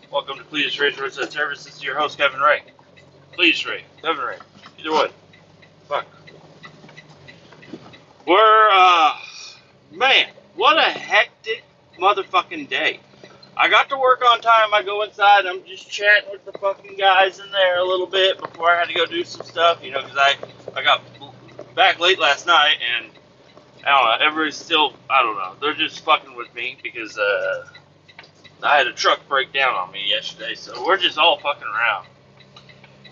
Welcome to Kletus Roadside Service. This is your host, Kevin Ray. Kletus Ray, Kevin Ray, either one. Fuck. We're, man, what a hectic motherfucking day. I got to work on time. I go inside. I'm just chatting with the fucking guys in there a little bit before I had to go do some stuff, you know, because I got back late last night and I don't know, everybody's still, I don't know, they're just fucking with me because, I had a truck break down on me yesterday, so we're just all fucking around.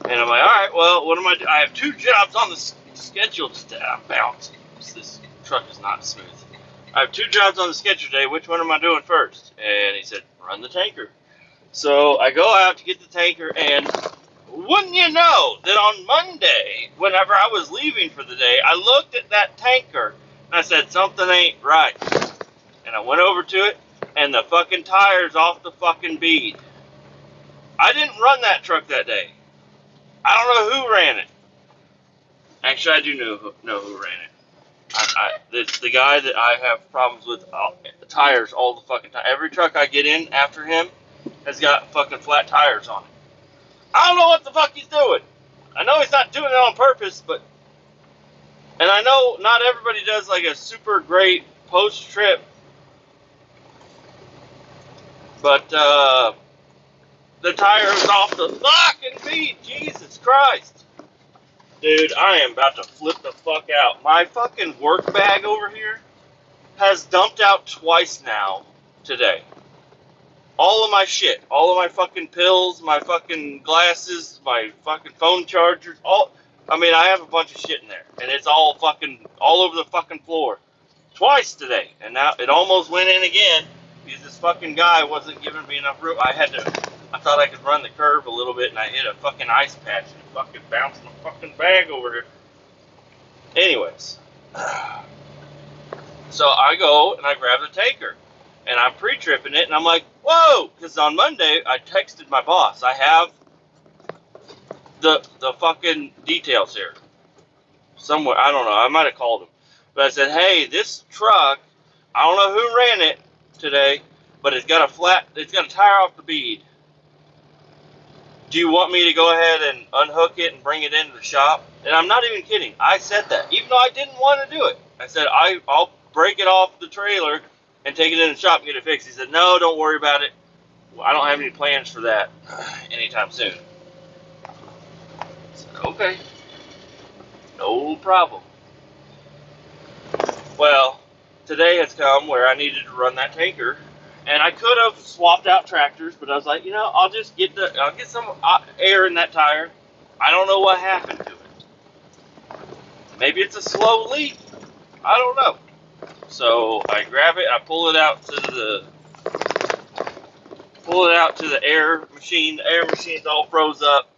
And I'm like, alright, well, what am I doing? I have 2 jobs on the schedule today. I'm bouncing. This truck is not smooth. I have 2 jobs on the schedule today. Which one am I doing first? And he said, run the tanker. So I go out to get the tanker, and wouldn't you know that on Monday, whenever I was leaving for the day, I looked at that tanker, and I said, something ain't right. And I went over to it, and the fucking tire's off the fucking bead. I didn't run that truck that day. I don't know who ran it. Actually, I do know who ran it. It's the guy that I have problems with the tires all the fucking time. Every truck I get in after him has got fucking flat tires on it. I don't know what the fuck he's doing. I know he's not doing it on purpose, but... And I know not everybody does like a super great post-trip. But, the tire is off the fucking bead. Jesus Christ. Dude, I am about to flip the fuck out. My fucking work bag over here has dumped out twice now today. All of my shit. All of my fucking pills, my fucking glasses, my fucking phone chargers, I have a bunch of shit in there. And it's all fucking, all over the fucking floor. Twice today. And now it almost went in again. Because this fucking guy wasn't giving me enough room. I thought I could run the curve a little bit, and I hit a fucking ice patch, and it fucking bounced my fucking bag over here. Anyways. So I go, and I grab the tanker, and I'm pre-tripping it, and I'm like, whoa! Because on Monday, I texted my boss. I have the fucking details here. Somewhere, I don't know, I might have called him. But I said, hey, this truck, I don't know who ran it today, but it's got a tire off the bead. Do you want me to go ahead and unhook it and bring it into the shop? And I'm not even kidding. I said that, even though I didn't want to do it. I said, I'll break it off the trailer and take it in the shop and get it fixed. He said, no, don't worry about it. I don't have any plans for that anytime soon. I said, okay. No problem. Well, today has come where I needed to run that tanker, and I could have swapped out tractors, but I was like, you know, I'll get some air in that tire. I don't know what happened to it. Maybe it's a slow leak. I don't know. So I grab it, I pull it out to the air machine. The air machine's all froze up.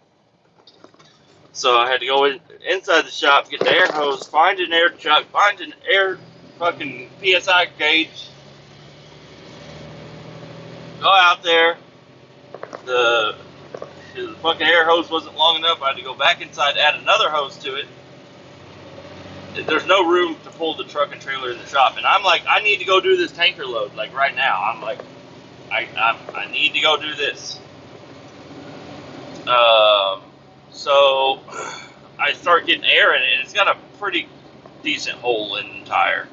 So I had to go inside the shop, get the air hose, find an air chuck, find an air fucking PSI gauge. Go out there. The fucking air hose wasn't long enough. I had to go back inside, add another hose to it. There's no room to pull the truck and trailer in the shop. And I'm like, I need to go do this tanker load, like right now. I'm like, I need to go do this. So I start getting air in it, and it's got a pretty decent hole in the tire.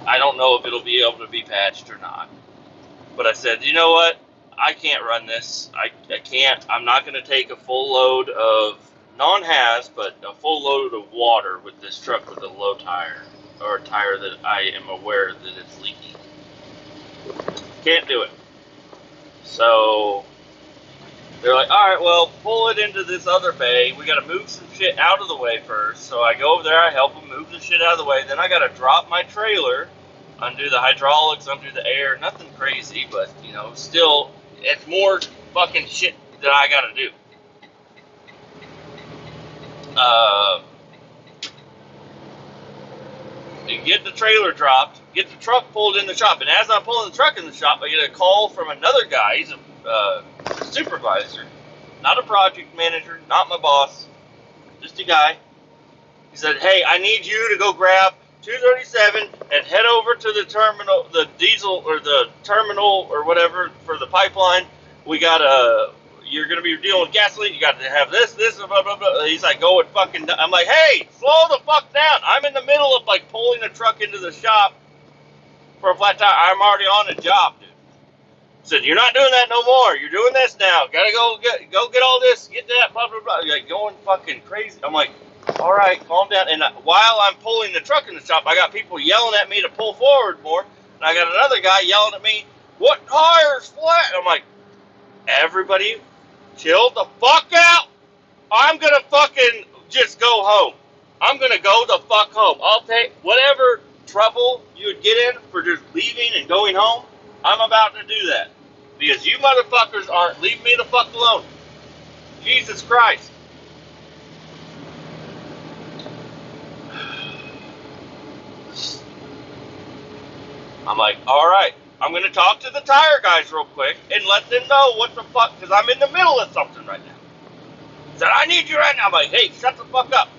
I don't know if it'll be able to be patched or not. But I said, you know what? I can't run this. I can't. I'm not going to take a full load of non-haz, but a full load of water with this truck with a low tire, or a tire that I am aware that it's leaking. Can't do it. So they're like, all right, well, pull it into this other bay. We got to move some shit out of the way first. So I go over there, I help them move the shit out of the way. Then I got to drop my trailer, undo the hydraulics, undo the air. Nothing crazy, but, you know, still, it's more fucking shit that I got to do. You get the trailer dropped, get the truck pulled in the shop, and as I'm pulling the truck in the shop, I get a call from another guy. He's a supervisor, not a project manager, not my boss, just a guy. He said, hey, I need you to go grab 237 and head over to the terminal, the diesel or the terminal or whatever for the pipeline. We got you're going to be dealing with gasoline. You got to have this, blah, blah, blah. He's like, go and fucking, I'm like, hey, slow the fuck down. I'm in the middle of like pulling a truck into the shop for a flat tire. I'm already on a job, dude. Said, you're not doing that no more. You're doing this now. Gotta go get all this, get that, blah, blah, blah. You're like going fucking crazy. I'm like, all right, calm down. And while I'm pulling the truck in the shop, I got people yelling at me to pull forward more. And I got another guy yelling at me, what tire's flat? And I'm like, everybody chill the fuck out. I'm going to fucking just go home. I'm going to go the fuck home. I'll take whatever trouble you would get in for just leaving and going home. I'm about to do that. Because you motherfuckers aren't leaving me the fuck alone. Jesus Christ. I'm like, all right, I'm going to talk to the tire guys real quick and let them know what the fuck, because I'm in the middle of something right now. Said, I need you right now. I'm like, hey, shut the fuck up.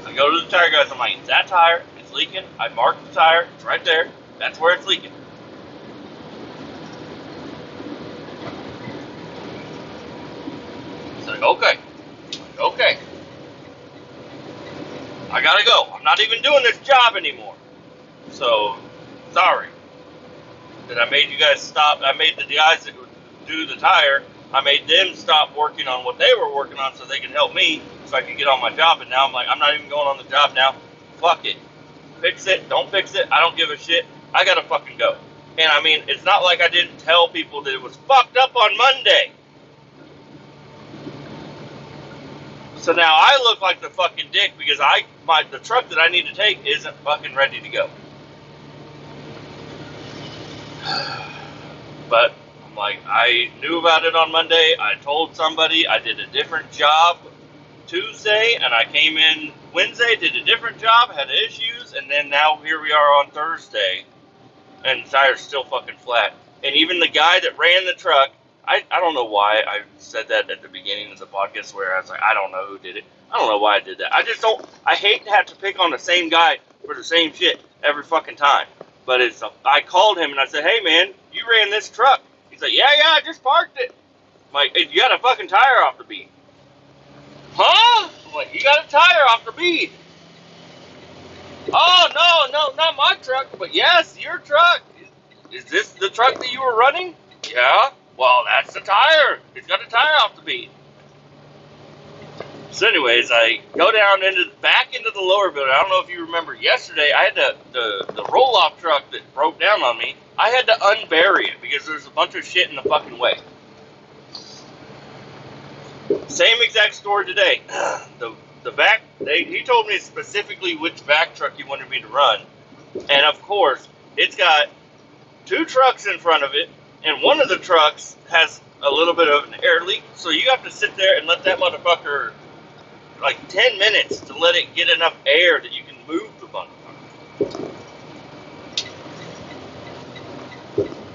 I go to the tire guys. I'm like, that tire is leaking. I marked the tire. It's right there. That's where it's leaking. It's like, okay. Okay. I gotta go. I'm not even doing this job anymore. So, sorry that I made you guys stop. I made the guys that would do the tire, I made them stop working on what they were working on so they could help me so I could get on my job. And now I'm like, I'm not even going on the job now. Fuck it. Fix it. Don't fix it. I don't give a shit. I gotta fucking go. And I mean, it's not like I didn't tell people that it was fucked up on Monday. So now I look like the fucking dick because the truck that I need to take isn't fucking ready to go. But I'm like, I knew about it on Monday. I told somebody. I did a different job Tuesday, and I came in Wednesday, did a different job, had issues, and then now here we are on Thursday, and the tire's still fucking flat. And even the guy that ran the truck, I don't know why I said that at the beginning of the podcast where I was like, I don't know who did it. I don't know why I did that. I hate to have to pick on the same guy for the same shit every fucking time. But I called him and I said, hey man, you ran this truck. He's like, yeah, I just parked it. I'm like, hey, you got a fucking tire off the bead. Huh? I'm like, you got a tire off the bead. Oh, no, not my truck, but yes, your truck. Is this the truck that you were running? Yeah. Well, that's the tire. It's got a tire off the bead. So anyways, I go down back into the lower building. I don't know if you remember yesterday, I had the roll-off truck that broke down on me. I had to unbury it because there's a bunch of shit in the fucking way. Same exact story today. The back, he told me specifically which back truck he wanted me to run. And of course, it's got two trucks in front of it, and one of the trucks has a little bit of an air leak. So you have to sit there and let that motherfucker, like 10 minutes to let it get enough air that you can move the motherfucker.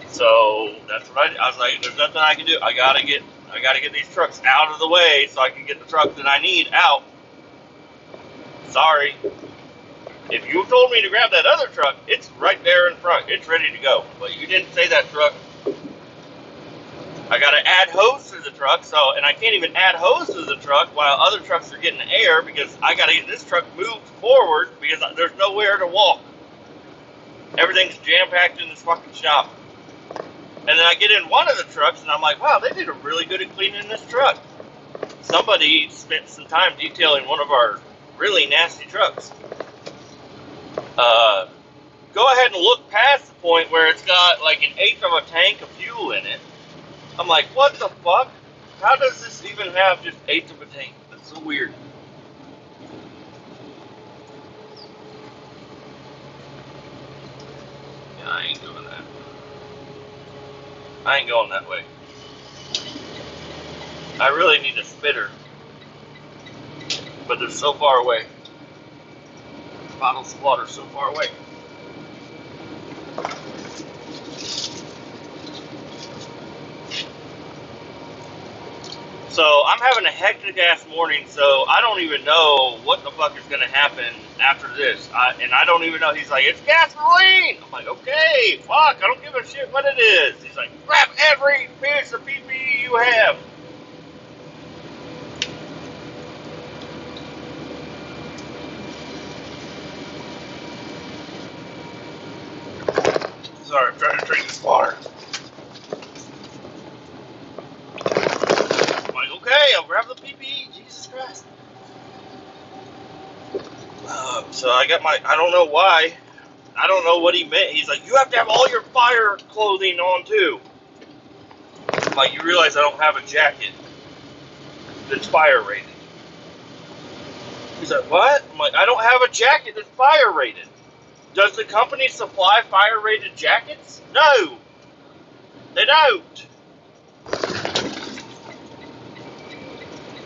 So that's what I was like, there's nothing I can do. I gotta get these trucks out of the way so I can get the truck that I need out. Sorry. If you told me to grab that other truck, it's right there in front. It's ready to go. But you didn't say that truck. I gotta add hose to the truck, and I can't even add hose to the truck while other trucks are getting air because I gotta get this truck moved forward because there's nowhere to walk. Everything's jam-packed in this fucking shop. And then I get in one of the trucks and I'm like, wow, they did a really good at cleaning this truck. Somebody spent some time detailing one of our really nasty trucks. Go ahead and look past the point where it's got like 1/8 of a tank of fuel in it. I'm like, what the fuck? How does this even have just 1/8 of a tank? That's so weird. Yeah, I ain't doing that. I ain't going that way. I really need a spitter. But they're so far away. Bottles of water so far away. So I'm having a hectic ass morning, so I don't even know what the fuck is gonna happen after this. And I don't even know. He's like, it's gasoline! I'm like, okay, fuck, I don't give a shit what it is. He's like, grab every piece of PPE you have. Sorry, I'm trying to drink this water. I'm like, okay, I'll grab the PPE. Jesus Christ. So I got my, I don't know why. I don't know what he meant. He's like, you have to have all your fire clothing on too. I'm like, you realize I don't have a jacket that's fire rated. He's like, what? I'm like, I don't have a jacket that's fire rated. Does the company supply fire rated jackets? No, they don't.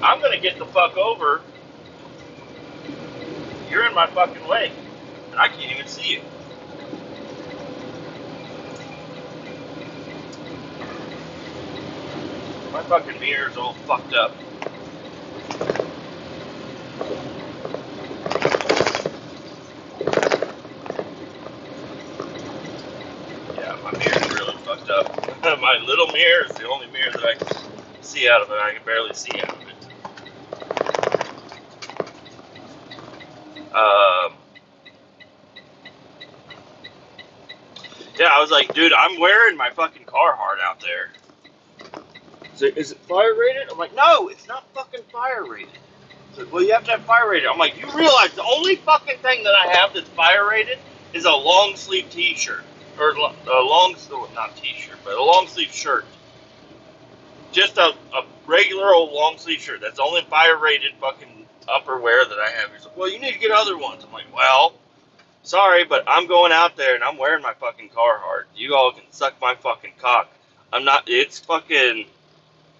I'm gonna get the fuck over. You're in my fucking way, and I can't even see you. My fucking mirror's all fucked up. Yeah, my mirror's really fucked up. My little mirror is the only mirror that I can see out of it. I can barely see out of it. Yeah, I was like, dude, I'm wearing my fucking Carhartt out there. Is it fire rated? I'm like, no, it's not fucking fire rated. So, well, you have to have fire rated. I'm like, you realize the only fucking thing that I have that's fire rated is a long sleeve t-shirt. Or a long, not t-shirt, but a long sleeve shirt. Just a regular old long sleeve shirt. That's the only fire rated fucking upperwear that I have. He's like, well, you need to get other ones. I'm like, well, sorry, but I'm going out there and I'm wearing my fucking Carhartt. You all can suck my fucking cock. I'm not, it's fucking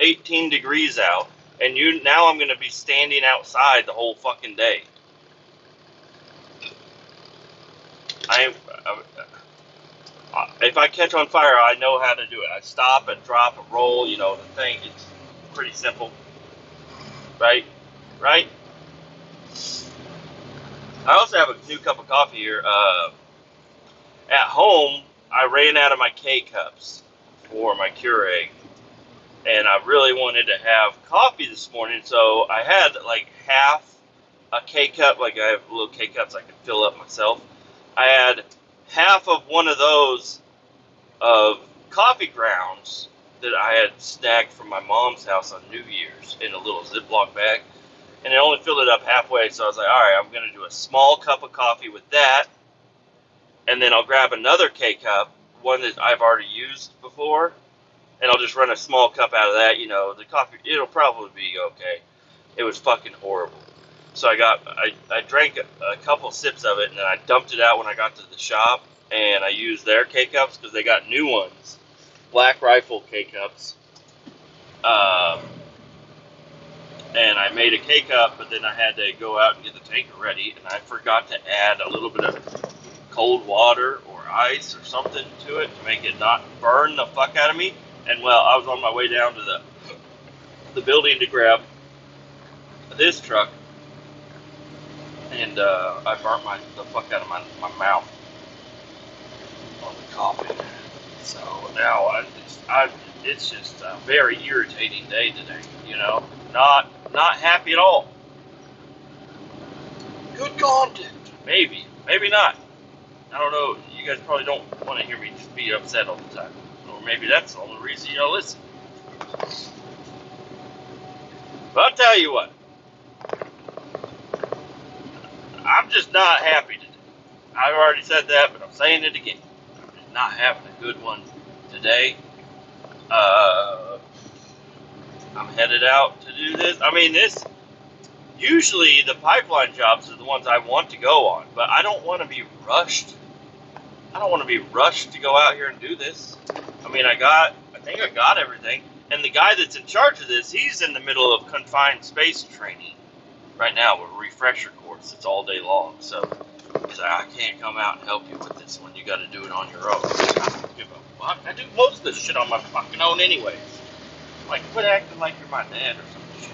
18 degrees out, and now I'm going to be standing outside the whole fucking day. If I catch on fire, I know how to do it. I stop and drop and roll, you know, the thing. It's pretty simple. Right? Right? I also have a new cup of coffee here. At home, I ran out of my K-cups for my Keurig. And I really wanted to have coffee this morning, so I had like half a K-cup. Like I have little K-cups I can fill up myself. I had half of one of those of coffee grounds that I had snagged from my mom's house on New Year's in a little Ziploc bag. And it only filled it up halfway, so I was like, all right, I'm going to do a small cup of coffee with that. And then I'll grab another K-cup, one that I've already used before. And I'll just run a small cup out of that, you know, the coffee, it'll probably be okay. It was fucking horrible. So I drank a couple sips of it, and then I dumped it out when I got to the shop, and I used their K-cups, because they got new ones, Black Rifle K-cups. And I made a K-cup, but then I had to go out and get the tanker ready, and I forgot to add a little bit of cold water or ice or something to it to make it not burn the fuck out of me. And well, I was on my way down to the building to grab this truck, and I burnt the fuck out of my mouth on the coffee. So now it's just a very irritating day today. You know, not happy at all. Good content, maybe not. I don't know. You guys probably don't want to hear me just be upset all the time. Or maybe that's the only reason you don't listen. But I'll tell you what. I'm just not happy today. I've already said that, but I'm saying it again. I'm just not having a good one today. I'm headed out to do this. I mean, usually the pipeline jobs are the ones I want to go on, but I don't want to be rushed. I don't want to be rushed to go out here and do this. I mean, I think I got everything. And the guy that's in charge of this, he's in the middle of confined space training right now with a refresher course. It's all day long. So he's like, I can't come out and help you with this one. You got to do it on your own. I don't give a fuck. I do most of this shit on my fucking own anyways. Like, quit acting like you're my dad or some shit.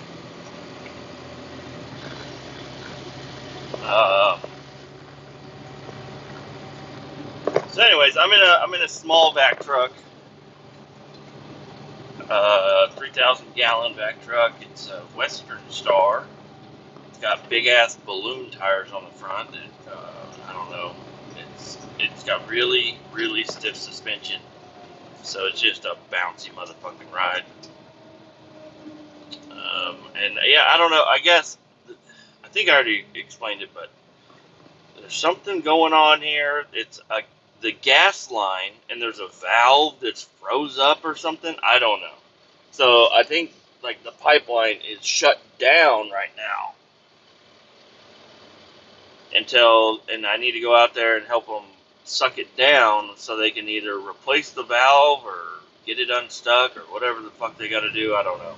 So anyways, I'm in a small vac truck, 3,000 gallon vac truck. It's a Western Star. It's got big ass balloon tires on the front. I don't know. It's got really stiff suspension, so it's just a bouncy motherfucking ride. And yeah, I don't know. I guess I think I already explained it, but there's something going on here. It's the gas line, and there's a valve that's froze up or something. I don't know. So I think like the pipeline is shut down right now and I need to go out there and help them suck it down so they can either replace the valve or get it unstuck or whatever the fuck they got to do. I don't know.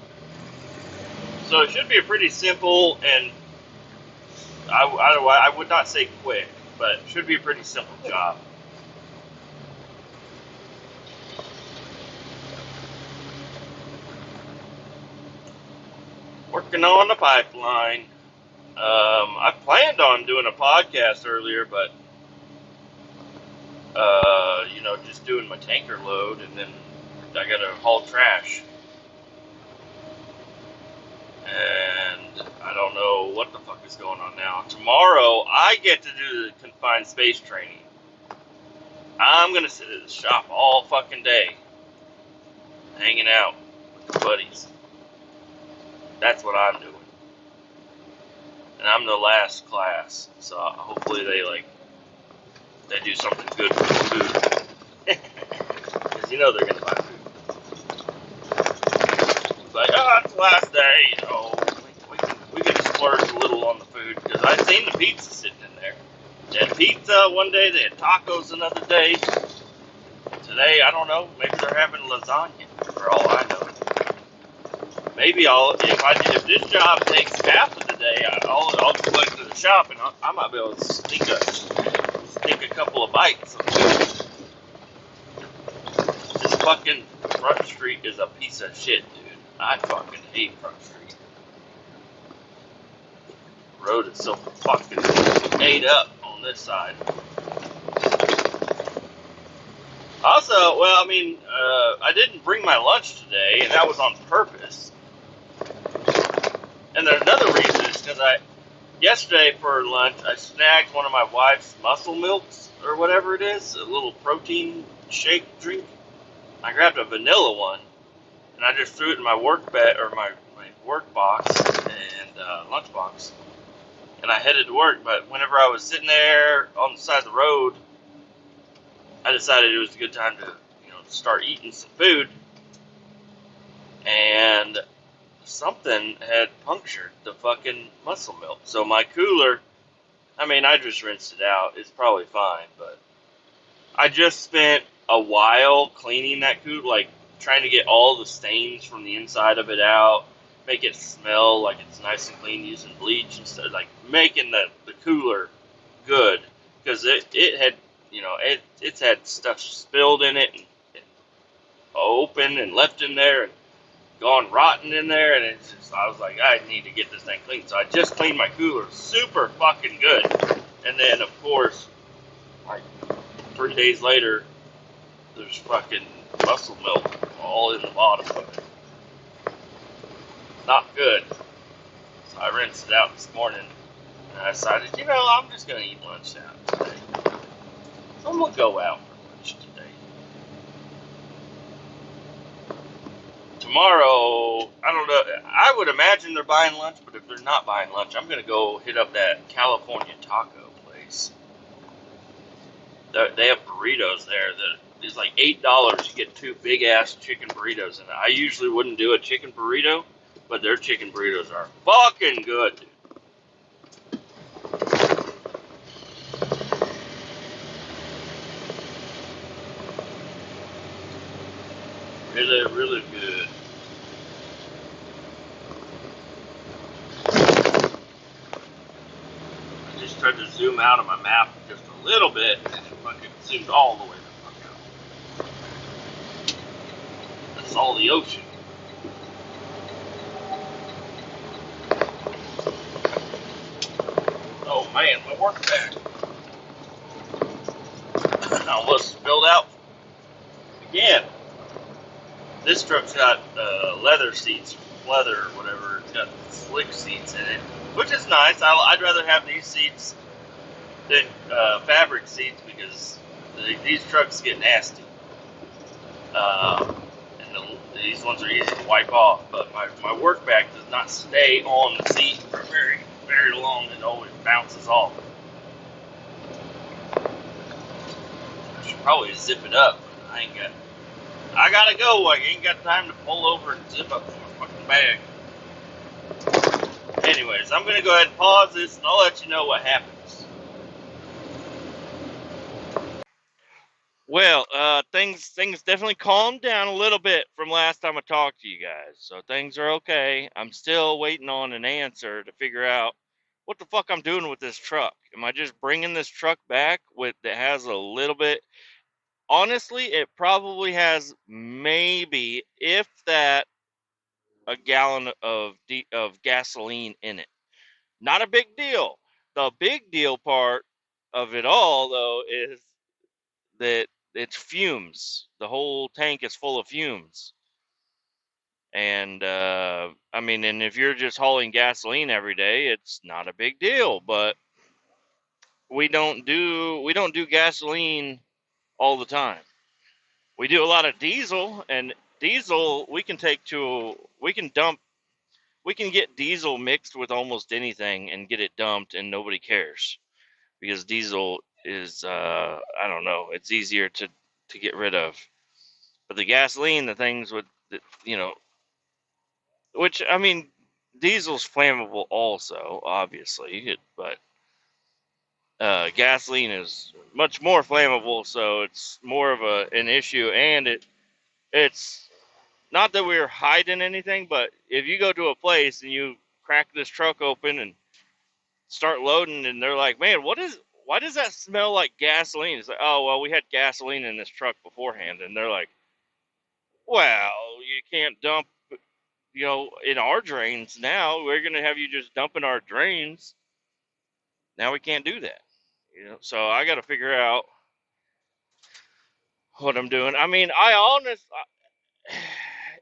So it should be a pretty simple and I would not say quick, but it should be a pretty simple job. Working on the pipeline. I planned on doing a podcast earlier, but just doing my tanker load, and then I gotta haul trash, and I don't know what the fuck is going on now. Tomorrow, I get to do the confined space training. I'm gonna sit at the shop all fucking day, hanging out with the buddies. That's what I'm doing. And I'm the last class, so hopefully they do something good for the food. Because they're gonna buy food. It's like, it's the last day, we can splurge a little on the food, because I've seen the pizza sitting in there. They had pizza one day, they had tacos another day. Today, I don't know, maybe they're having lasagna, for all I know. Maybe if this job takes half of the day, I'll go back to the shop and I might be able to sneak a couple of bites of food. This fucking Front Street is a piece of shit, dude. I fucking hate Front Street. The road is so fucking ate up on this side. Also, I didn't bring my lunch today, and that was on purpose. And there's another reason is because yesterday for lunch, I snagged one of my wife's muscle milks, or whatever it is, a little protein shake drink. I grabbed a vanilla one, and I just threw it in my work bed, or my work box, and lunch box. And I headed to work, but whenever I was sitting there on the side of the road, I decided it was a good time to, start eating some food. And something had punctured the fucking muscle milk. So my cooler, I just rinsed it out. It's probably fine, but I just spent a while cleaning that cooler, trying to get all the stains from the inside of it out, make it smell like it's nice and clean using bleach instead, making the cooler good, because it had, it's had stuff spilled in it and open and left in there and gone rotten in there, and it's just, I was like, I need to get this thing clean. So I just cleaned my cooler super fucking good. And then, of course, 3 days later, there's fucking muscle milk all in the bottom of it. Not good. So I rinsed it out this morning, and I decided, I'm just going to eat lunch out today. So I'm going to go out for lunch today. Tomorrow, I don't know, I would imagine they're buying lunch, but if they're not buying lunch, I'm going to go hit up that California taco place. They have burritos there that is like $8. You get 2 big-ass chicken burritos in it. I usually wouldn't do a chicken burrito, but their chicken burritos are fucking good, dude. Really, really good. I just tried to zoom out of my map just a little bit, and it fucking zoomed all the way the fuck out. That's all the ocean. man, my work back. I almost spilled out again. This truck's got leather seats, leather or whatever. It's got slick seats in it, which is nice. I'd rather have these seats than fabric seats because these trucks get nasty. These ones are easy to wipe off, but my work bag does not stay on the seat for very, very long. It always bounces off. I should probably zip it up. I gotta go. I ain't got time to pull over and zip up my fucking bag. Anyways, I'm gonna go ahead and pause this, and I'll let you know what happens. Well, things definitely calmed down a little bit from last time I talked to you guys, so things are okay. I'm still waiting on an answer to figure out what the fuck I'm doing with this truck. Am I just bringing this truck back that has a little bit? Honestly, it probably has maybe, if that, a gallon of gasoline in it. Not a big deal. The big deal part of it all, though, is that it's fumes. The whole tank is full of fumes. And I mean, and if you're just hauling gasoline every day, it's not a big deal. But we don't do gasoline all the time. We do a lot of diesel, and diesel we can get diesel mixed with almost anything and get it dumped, and nobody cares because diesel is I don't know, it's easier to get rid of. But the gasoline, the things with you know, which I mean, diesel's flammable also, obviously, but gasoline is much more flammable, so it's more of an issue. And it's not that we're hiding anything, but if you go to a place and you crack this truck open and start loading, and they're like, "Man, why does that smell like gasoline?" It's like, "Oh, well, we had gasoline in this truck beforehand." And they're like, "Well, you can't dump, in our drains now. We're gonna have you just dump in our drains. Now we can't do that." So I got to figure out what I'm doing. I mean,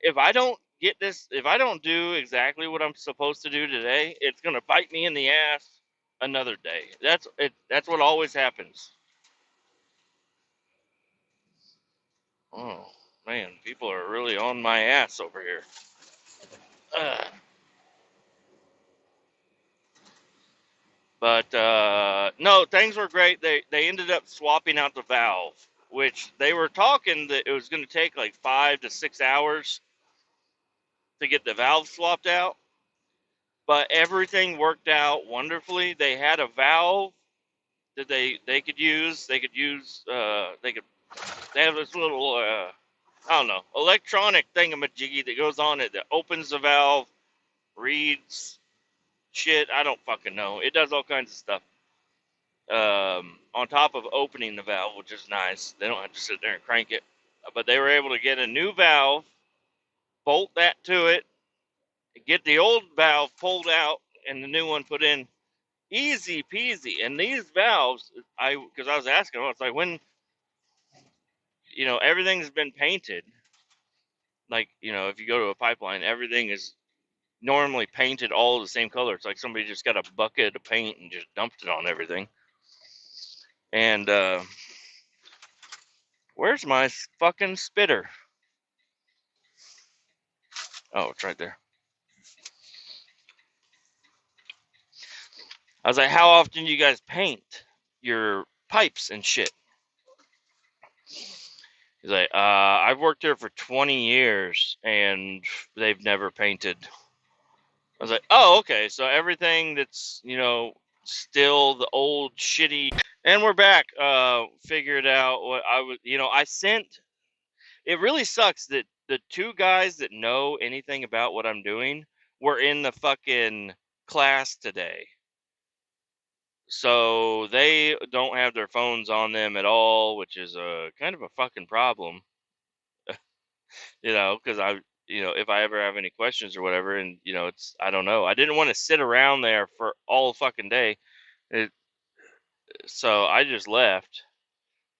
if I don't do exactly what I'm supposed to do today, it's gonna bite me in the ass another day. That's it. That's what always happens. Oh man, people are really on my ass over here. Uh, but no, things were great. They ended up swapping out the valve, which they were talking that it was going to take like 5 to 6 hours to get the valve swapped out. But everything worked out wonderfully. They had a valve that they could use. They could use. They have this little I don't know, electronic thingamajiggy that goes on it that opens the valve, reads shit. I don't fucking know. It does all kinds of stuff. On top of opening the valve, which is nice. They don't have to sit there and crank it. But they were able to get a new valve, bolt that to it, get the old valve pulled out, and the new one put in. Easy peasy. And these valves, because I was asking them, it's like when, everything's been painted. Like, if you go to a pipeline, everything is normally painted all the same color. It's like somebody just got a bucket of paint and just dumped it on everything. And where's my fucking spitter? Oh, it's right there. I was like, how often do you guys paint your pipes and shit? He's like, I've worked here for 20 years and they've never painted. I was like, oh, okay. So everything that's, still the old shitty. And we're back. Figured out what I was, I sent. It really sucks that the two guys that know anything about what I'm doing were in the fucking class today. So they don't have their phones on them at all, which is a kind of a fucking problem, because if I ever have any questions or whatever, and I don't know. I didn't want to sit around there for all fucking day. so I just left.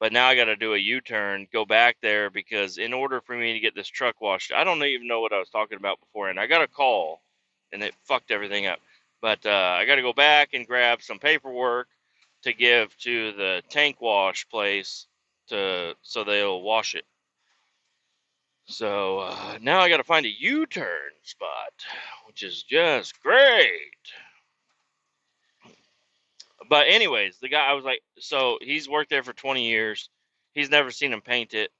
But now I got to do a U-turn, go back there, because in order for me to get this truck washed, I don't even know what I was talking about before, and I got a call, and it fucked everything up. But I got to go back and grab some paperwork to give to the tank wash place so they'll wash it. So now I got to find a U-turn spot, which is just great. But anyways, the guy, I was like, so he's worked there for 20 years. He's never seen him paint it.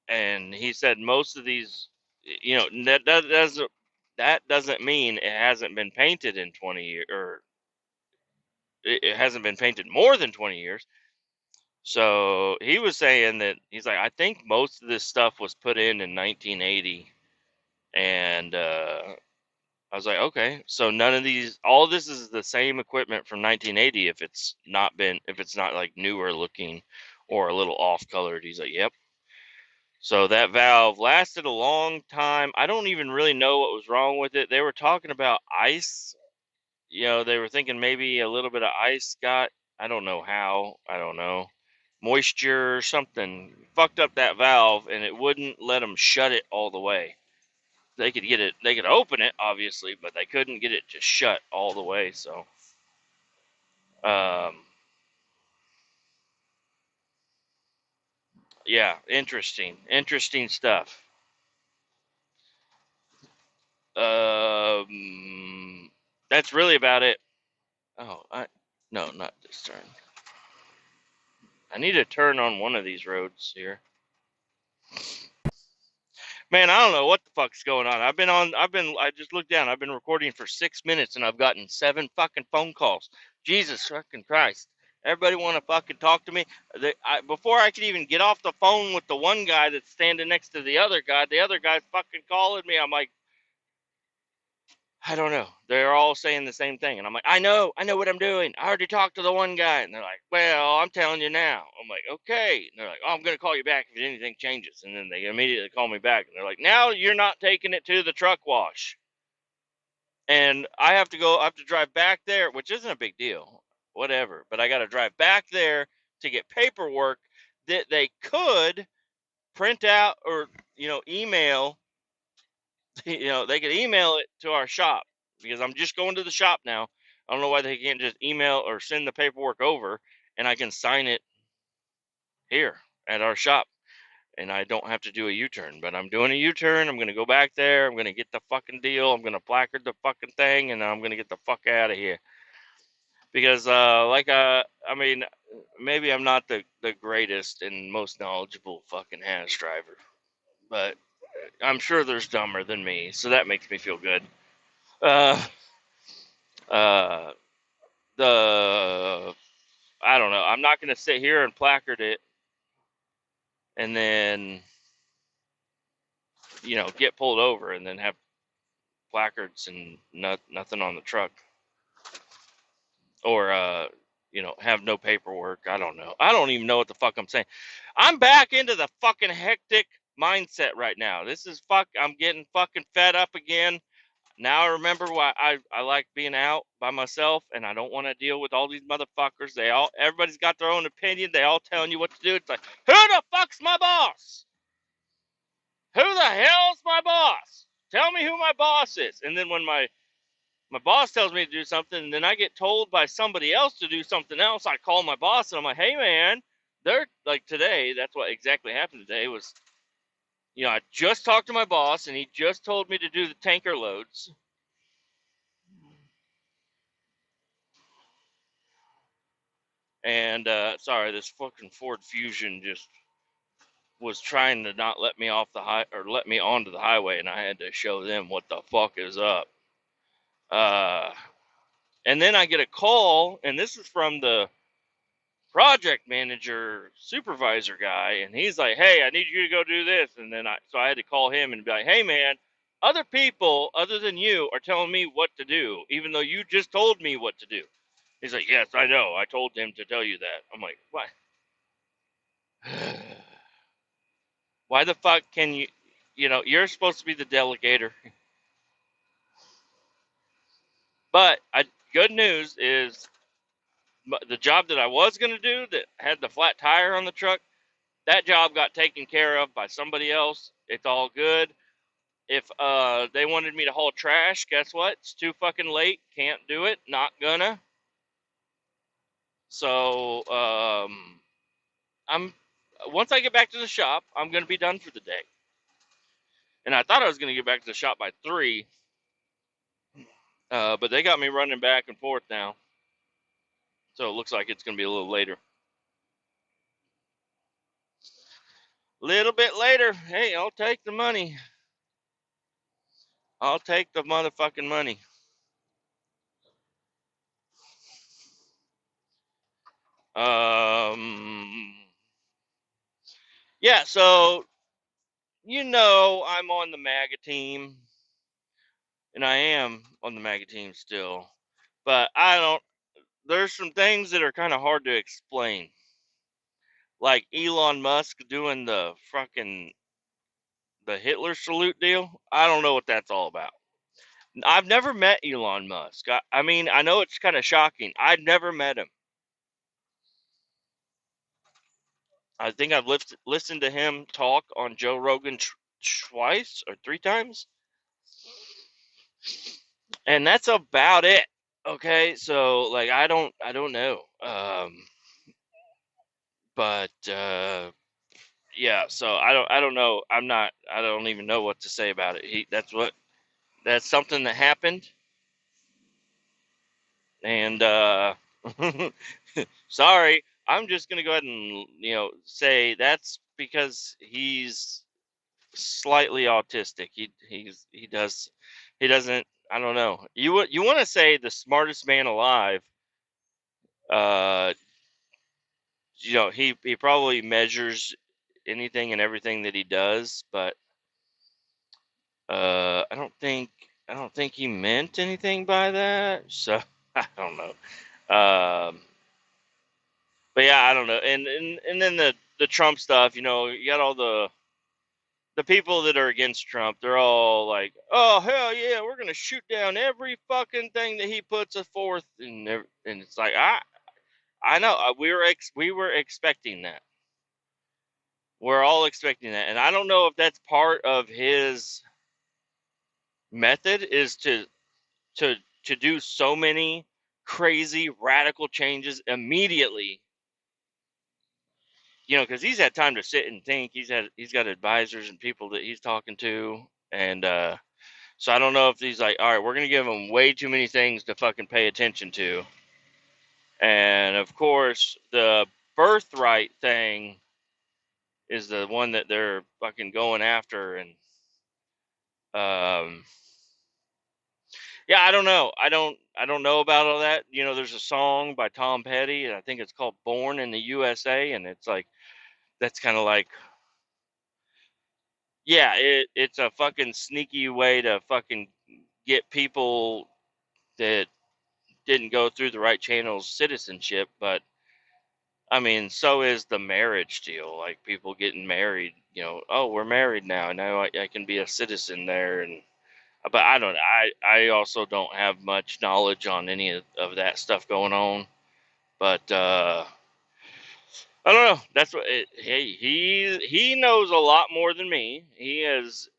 And he said most of these, that doesn't mean it hasn't been painted in 20 years, or it hasn't been painted more than 20 years. So he was saying that he's like, I think most of this stuff was put in 1980, and I was like, okay, so none of these, all this is the same equipment from 1980 if it's not like newer looking or a little off colored. He's like, yep. So that valve lasted a long time. I don't even really know what was wrong with it. They were talking about ice. They were thinking maybe a little bit of ice got, I don't know how, I don't know, moisture or something fucked up that valve, and it wouldn't let them shut it all the way. They could open it, obviously, but they couldn't get it to shut all the way. So, yeah, interesting stuff. That's really about it. Oh, no, not this turn. I need to turn on one of these roads here. Man, I don't know what the fuck's going on. I just looked down. I've been recording for 6 minutes and I've gotten 7 fucking phone calls. Jesus fucking Christ. Everybody want to fucking talk to me. Before I could even get off the phone with the one guy that's standing next to the other guy's fucking calling me. I'm like, I don't know. They're all saying the same thing. And I'm like, I know what I'm doing. I already talked to the one guy. And they're like, well, I'm telling you now. I'm like, okay. And they're like, oh, I'm going to call you back if anything changes. And then they immediately call me back. And they're like, now you're not taking it to the truck wash. And I have to drive back there, which isn't a big deal. Whatever. But I got to drive back there to get paperwork that they could print out or, email. They could email it to our shop, because I'm just going to the shop now. I don't know why they can't just email or send the paperwork over and I can sign it here at our shop and I don't have to do a U-turn. But I'm doing a U-turn. I'm going to go back there. I'm going to get the fucking deal. I'm going to placard the fucking thing, and I'm going to get the fuck out of here. Because, I mean, maybe I'm not the greatest and most knowledgeable fucking Haas driver, but I'm sure there's dumber than me, so that makes me feel good. I don't know. I'm not going to sit here and placard it and then, get pulled over and then have placards and nothing on the truck, or, have no paperwork. I don't know. I don't even know what the fuck I'm saying. I'm back into the fucking hectic mindset right now. I'm getting fucking fed up again. Now I remember why I like being out by myself, and I don't want to deal with all these motherfuckers. Everybody's got their own opinion. They all telling you what to do. It's like, who the fuck's my boss? Who the hell's my boss? Tell me who my boss is. And then when my boss tells me to do something, and then I get told by somebody else to do something else, I call my boss and I'm like, hey man, they're like, today, that's what exactly happened today was, I just talked to my boss and he just told me to do the tanker loads. And sorry, this fucking Ford Fusion just was trying to not let me let me onto the highway, and I had to show them what the fuck is up. And then I get a call, and this is from the project manager supervisor guy, and he's like, "Hey, I need you to go do this." And then I had to call him and be like, "Hey, man, other people other than you are telling me what to do, even though you just told me what to do." He's like, "Yes, I know. I told him to tell you that." I'm like, "What?" Why the fuck can you're supposed to be the delegator. But good news is the job that I was going to do that had the flat tire on the truck, that job got taken care of by somebody else. It's all good. If they wanted me to haul trash, guess what? It's too fucking late. Can't do it. Not gonna. So I'm once I get back to the shop, I'm gonna be done for the day. And I thought I was gonna get back to the shop by 3, but they got me running back and forth now. So it looks like it's gonna be a little later. Little bit later. Hey, I'll take the money. I'll take the motherfucking money. Yeah, so I'm on the MAGA team, and I am on the MAGA team still, but I don't. There's some things that are kind of hard to explain, like Elon Musk doing the Hitler salute deal. I don't know what that's all about. I've never met Elon Musk. I mean, I know it's kind of shocking. I've never met him. I think I've listened to him talk on Joe Rogan twice or 3 times, and that's about it. Okay, so like I don't know. But yeah, so I don't know. I don't even know what to say about it. That's something that happened, and sorry, I'm just gonna go ahead and say that's because he's slightly autistic. He doesn't. I don't know. You want to say the smartest man alive? Uh, he probably measures anything and everything that he does, but I don't think he meant anything by that. So I don't know. Um, but yeah, I don't know. And then the Trump stuff. You got all the people that are against Trump. They're all like, "Oh hell yeah, we're gonna shoot down every fucking thing that he puts forth," and it's like I know we were expecting that. We're all expecting that, and I don't know if that's part of his method is to to do so many crazy radical changes immediately. Because he's had time to sit and think. He's got advisors and people that he's talking to, and so I don't know if he's like, all right, we're gonna give him way too many things to fucking pay attention to, and of course the birthright thing is the one that they're fucking going after, and um yeah, I don't know. I don't know about all that. There's a song by Tom Petty, and I think it's called "Born in the USA," and it's like that's kind of like, yeah, it's a fucking sneaky way to fucking get people that didn't go through the right channels citizenship. But I mean, so is the marriage deal. Like people getting married. Oh, we're married now, and now I can be a citizen there, and but I don't. I also don't have much knowledge on any of that stuff going on. But I don't know. That's what. Hey, he knows a lot more than me. He is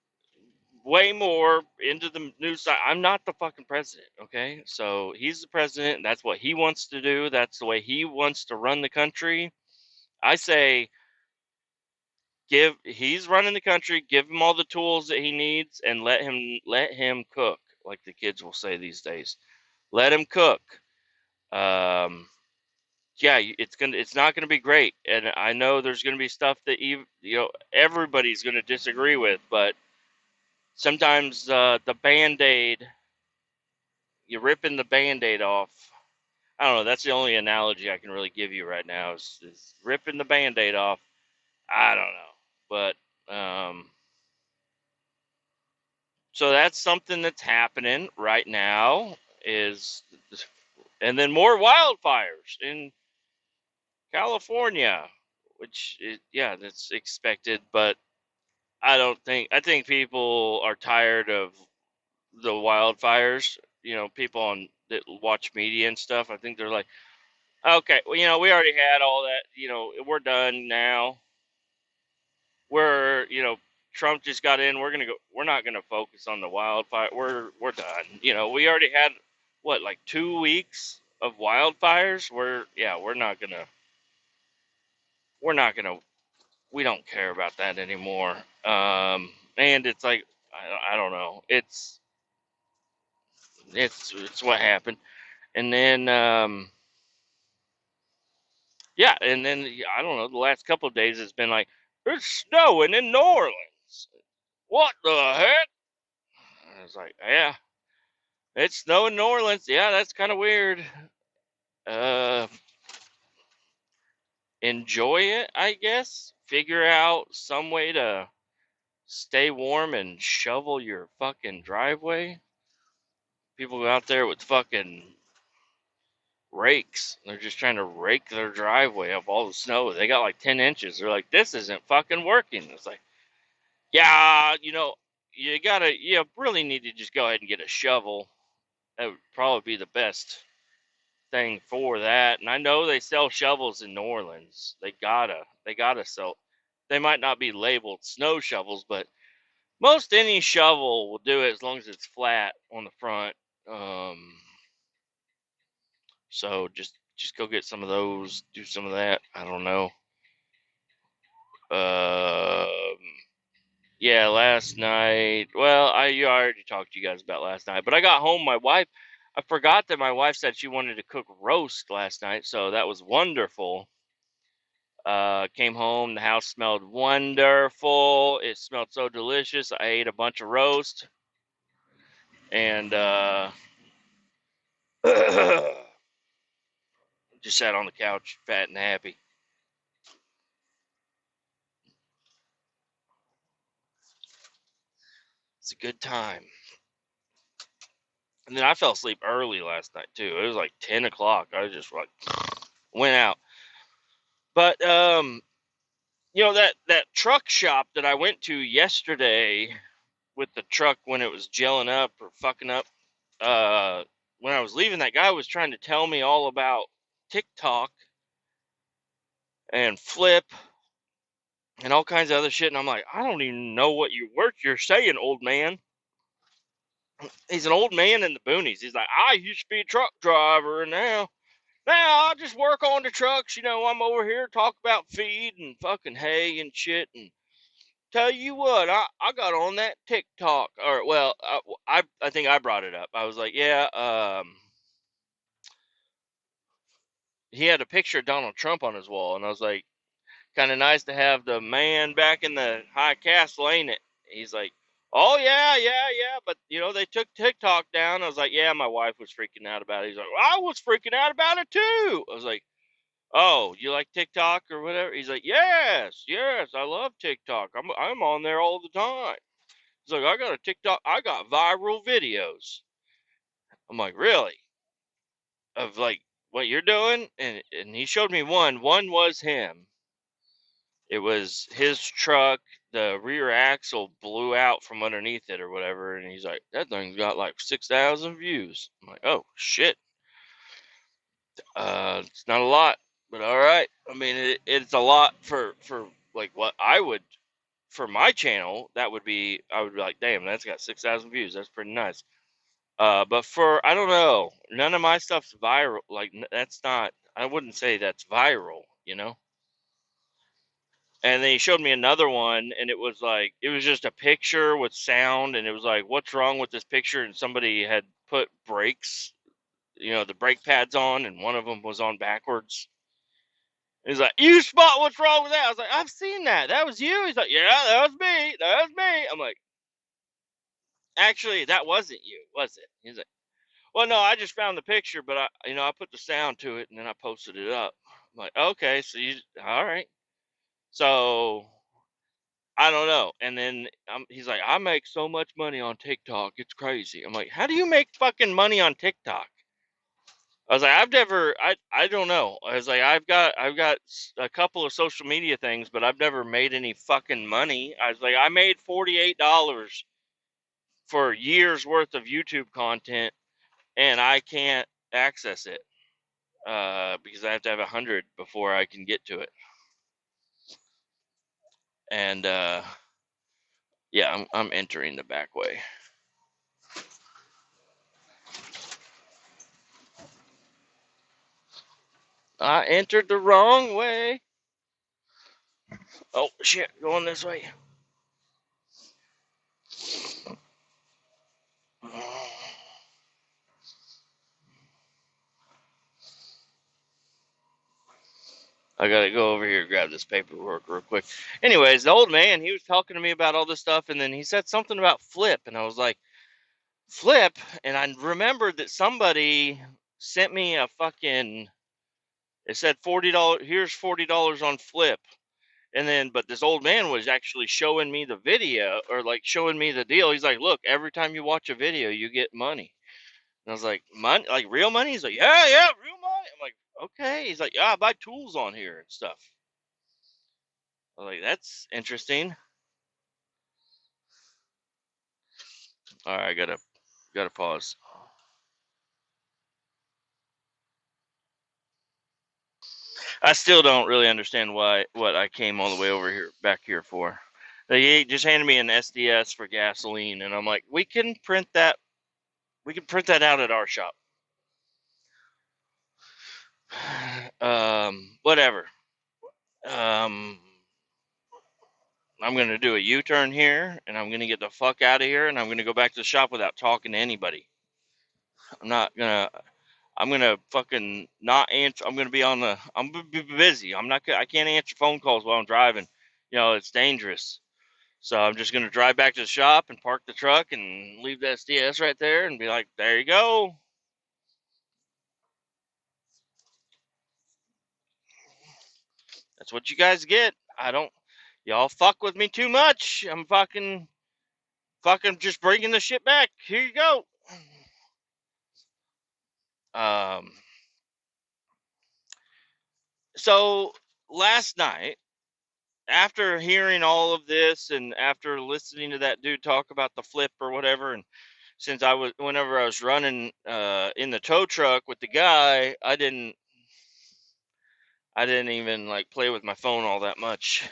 way more into the news side. I'm not the fucking president. Okay, so he's the president. And that's what he wants to do. That's the way he wants to run the country. I say he's running the country. Give him all the tools that he needs, and let him cook, like the kids will say these days. Let him cook. Um, yeah, it's not gonna be great, and I know there's gonna be stuff that everybody's gonna disagree with, but sometimes the band-aid, you're ripping the band-aid off. I don't know. That's the only analogy I can really give you right now is ripping the band-aid off. I don't know, but so that's something that's happening right now. And then more wildfires in California, yeah, that's expected, but I think people are tired of the wildfires. People that watch media and stuff. I think they're like, Okay, well, we already had all that. We're done now. Trump just got in. We're gonna go. We're not gonna focus on the wildfire. We're done. We already had what, like 2 weeks of wildfires. We're not gonna. We're not gonna. We don't care about that anymore. And it's like, I don't know. It's what happened, and then yeah, and then I don't know. The last couple of days it's been like it's snowing in New Orleans. What the heck? I was like, yeah, it's snowing in New Orleans. Yeah, that's kind of weird. Uh, enjoy it, I guess. Figure out some way to stay warm and shovel your fucking driveway. People go out there with fucking rakes. They're just trying to rake their driveway of all the snow. They got like 10 inches. They're like, this isn't fucking working. It's like, yeah, you really need to just go ahead and get a shovel. That would probably be the best thing for that. And I know they sell shovels in New Orleans. They gotta sell. They might not be labeled snow shovels, but most any shovel will do it as long as it's flat on the front. Um, so just go get some of those. Do some of that. I don't know. Um, yeah, last night. Well, I already talked to you guys about last night, but I got home. I forgot that my wife said she wanted to cook roast last night, so that was wonderful. Came home, the house smelled wonderful. It smelled so delicious. I ate a bunch of roast and just sat on the couch, fat and happy. It's a good time. And then I fell asleep early last night too. It was like 10 o'clock. I just like went out. But that truck shop that I went to yesterday with the truck when it was gelling up or fucking up. When I was leaving, that guy was trying to tell me all about TikTok and Flip and all kinds of other shit, and I'm like, I don't even know what you're saying, old man. He's an old man in the boonies. He's like, I used to be a truck driver, and now I just work on the trucks. I'm over here talk about feed and fucking hay and shit. And tell you what, I got on that TikTok, or well, I think I brought it up. I was like, yeah, he had a picture of Donald Trump on his wall, and I was like, kind of nice to have the man back in the high castle, ain't it? He's like, oh yeah, yeah, yeah, but they took TikTok down. I was like, yeah, my wife was freaking out about it. He's like, well, I was freaking out about it too. I was like, oh, you like TikTok or whatever? He's like, yes, yes, I love TikTok. I'm on there all the time. He's like, I got a TikTok. I got viral videos. I'm like, really? Of like what you're doing? And he showed me one. One was him. It was his truck. The rear axle blew out from underneath it or whatever. And he's like, that thing's got like 6,000 views. I'm like, oh shit. It's not a lot, but all right. I mean, it's a lot for like what I would for my channel. I would be like, damn, that's got 6,000 views. That's pretty nice. But I don't know, none of my stuff's viral. Like that's not. I wouldn't say that's viral. And then he showed me another one, and it was just a picture with sound, and it was like, what's wrong with this picture? And somebody had put brakes, the brake pads on, and one of them was on backwards. He's like, you spot what's wrong with that? I was like, I've seen that. That was you. He's like, yeah, that was me. That was me. I'm like, actually, that wasn't you, was it? He's like, well, no, I just found the picture, but I put the sound to it and then I posted it up. I'm like, okay, so all right. So I don't know. And then he's like, I make so much money on TikTok. It's crazy. I'm like, how do you make fucking money on TikTok? I was like, I don't know. I was like, I've got a couple of social media things, but I've never made any fucking money. I was like, I made $48 for years worth of YouTube content, and I can't access it. because I have to have 100 before I can get to it. And yeah, I'm entering the back way. I entered the wrong way. Oh shit, going this way. I gotta go over here and grab this paperwork real quick. Anyways, the old man, he was talking to me about all this stuff, and then he said something about Flip, and I was like, Flip? And I remembered that somebody sent me a fucking, it said $40, here's $40 on Flip. And then, but this old man was actually showing me the video, or like showing me the deal. He's like, look, every time you watch a video, you get money. And I was like, money? Like real money? He's like, yeah, real money. I'm like, okay. He's like, yeah, I buy tools on here and stuff. I was like, that's interesting. All right, I gotta pause. I still don't really understand what I came all the way over here back here for. They just handed me an SDS for gasoline, and I'm like, we can print that. We can print that out at our shop. Whatever. I'm gonna do a U-turn here, and I'm gonna get the fuck out of here, and I'm gonna go back to the shop without talking to anybody. I'm not gonna. I'm gonna fucking not answer. I'm gonna be on the. I'm gonna be busy. I'm not. I can't answer phone calls while I'm driving. You know, it's dangerous. So I'm just gonna drive back to the shop and park the truck and leave the SDS right there and be like, there you go. That's what you guys get. I don't. Y'all fuck with me too much. I'm fucking just bringing the shit back. Here you go. Um. So last night, after hearing all of this and after listening to that dude talk about the Flip or whatever, and since whenever I was running in the tow truck with the guy, I didn't even like play with my phone all that much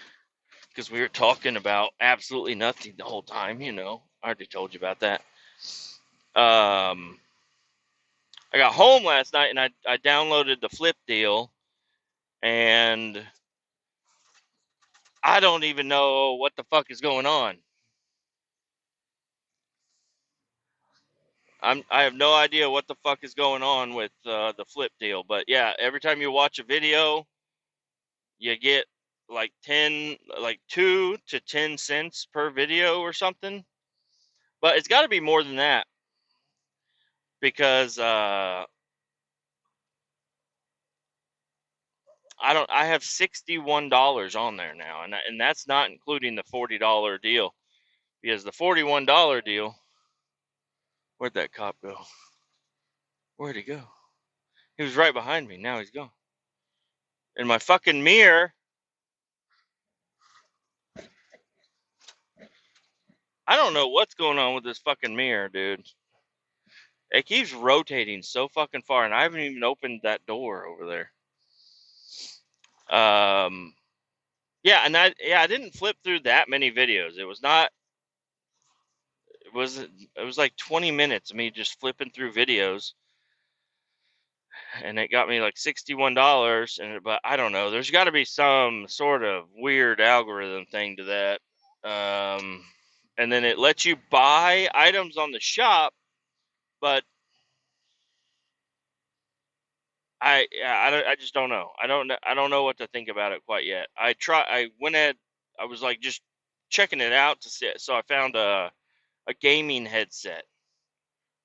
because we were talking about absolutely nothing the whole time. You know, I already told you about that. I got home last night and I downloaded the Flip deal, and I don't even know what the fuck is going on. I have no idea what the fuck is going on with the Flip deal, but yeah, every time you watch a video, you get like 2 to 10 cents per video or something. But it's got to be more than that because I have $61 on there now, and that's not including the $40 deal, because the $41 deal, where'd that cop go? Where'd he go? He was right behind me. Now he's gone. In my fucking mirror, I don't know what's going on with this fucking mirror, dude. It keeps rotating so fucking far, and I haven't even opened that door over there. Yeah, and I didn't flip through that many videos. It was not. It was like 20 minutes of me just flipping through videos, and it got me like $61. But I don't know. There's got to be some sort of weird algorithm thing to that. And then it lets you buy items on the shop, but I just don't know. I don't know what to think about it quite yet. I went ahead. I was like just checking it out to see. So I found a gaming headset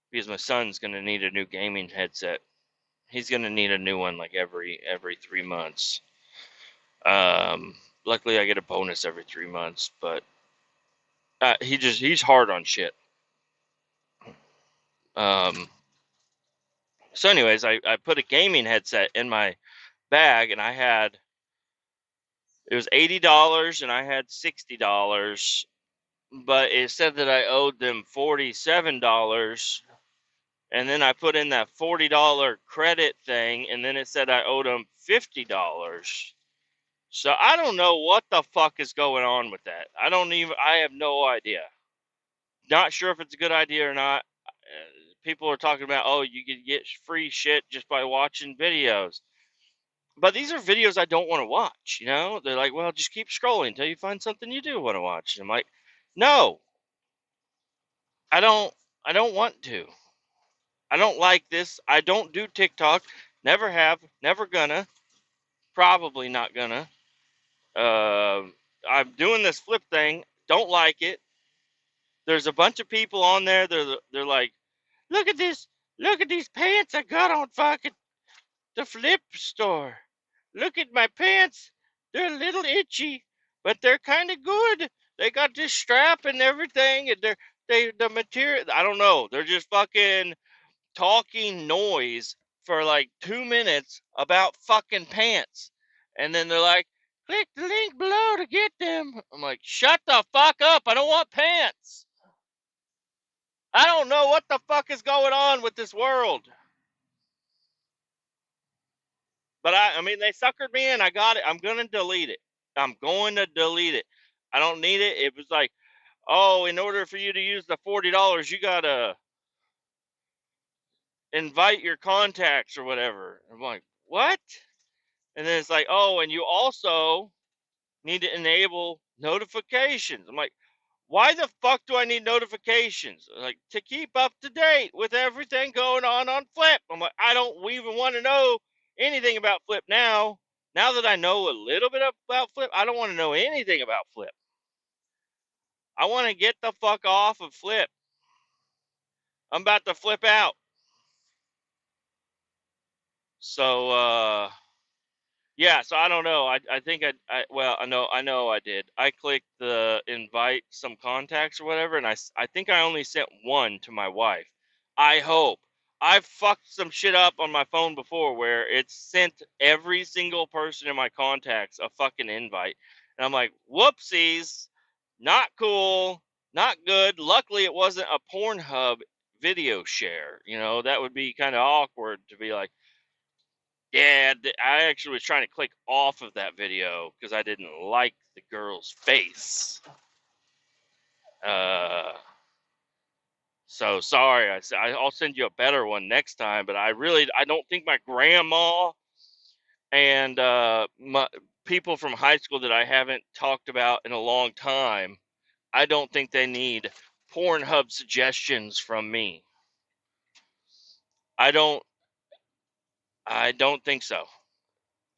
because my son's gonna need a new gaming headset. He's gonna need a new one like every 3 months. Luckily I get a bonus every 3 months, but he's hard on shit. Um, so anyways, I put a gaming headset in my bag, and it was $80 and I had $60, but it said that I owed them $47, And then I put in that $40 credit thing, and then it said I owed them $50. So I don't know what the fuck is going on with that. I have no idea. Not sure if it's a good idea or not. People are talking about, oh, you can get free shit just by watching videos. But these are videos I don't want to watch, you know? They're like, well, just keep scrolling until you find something you do want to watch. And I'm like, no, I don't I don't want to. I don't like this. I don't do TikTok. Never have, never gonna, probably not gonna. Uh, I'm doing this flip thing. Don't like it. There's a bunch of people on there. They're like, look at this. Look at these pants I got on fucking the flip store. Look at my pants. They're a little itchy, but they're kind of good. They got this strap and everything, and the material. I don't know. They're just fucking talking noise for like 2 minutes about fucking pants, and then they're like, click the link below to get them. I'm like, shut the fuck up. I don't want pants. I don't know what the fuck is going on with this world. But I mean, they suckered me in. I got it. I'm going to delete it. I'm going to delete it. I don't need it. It was like, oh, in order for you to use the $40, you got to invite your contacts or whatever. I'm like, what? And then it's like, oh, and you also need to enable notifications. I'm like, why the fuck do I need notifications? Like, to keep up to date with everything going on Flip. I'm like, I don't even want to know anything about Flip now. Now that I know a little bit about Flip, I don't want to know anything about Flip. I want to get the fuck off of Flip. I'm about to flip out. So, yeah, so I don't know. I think well, I know I did. I clicked the invite some contacts or whatever, and I think I only sent one to my wife. I hope. I've fucked some shit up on my phone before where it's sent every single person in my contacts a fucking invite. And I'm like, whoopsies, not cool, not good. Luckily, it wasn't a Pornhub video share. You know, that would be kind of awkward to be like, yeah, I actually was trying to click off of that video because I didn't like the girl's face. Uh, so sorry. I'll send you a better one next time. But I don't think my grandma and my people from high school that I haven't talked about in a long time, I don't think they need Pornhub suggestions from me. I don't. I don't think so.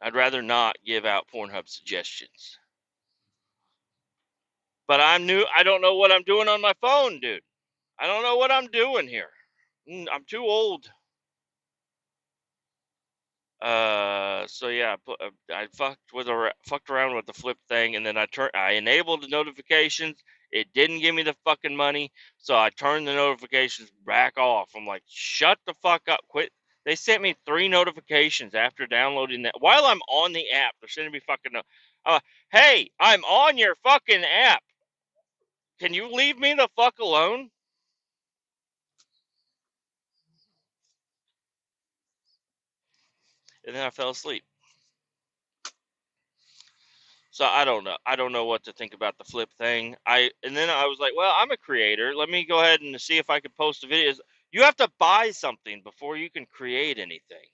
I'd rather not give out Pornhub suggestions. But I'm new. I don't know what I'm doing on my phone, dude. I don't know what I'm doing here. I'm too old. So yeah, I fucked around with the flip thing, and then I enabled the notifications. It didn't give me the fucking money, so I turned the notifications back off. I'm like, shut the fuck up, quit. They sent me 3 notifications after downloading that. While I'm on the app, they're sending me fucking. Hey, I'm on your fucking app. Can you leave me the fuck alone? And then I fell asleep. So I don't know. I don't know what to think about the flip thing. And then I was like, well, I'm a creator. Let me go ahead and see if I can post the videos. You have to buy something before you can create anything.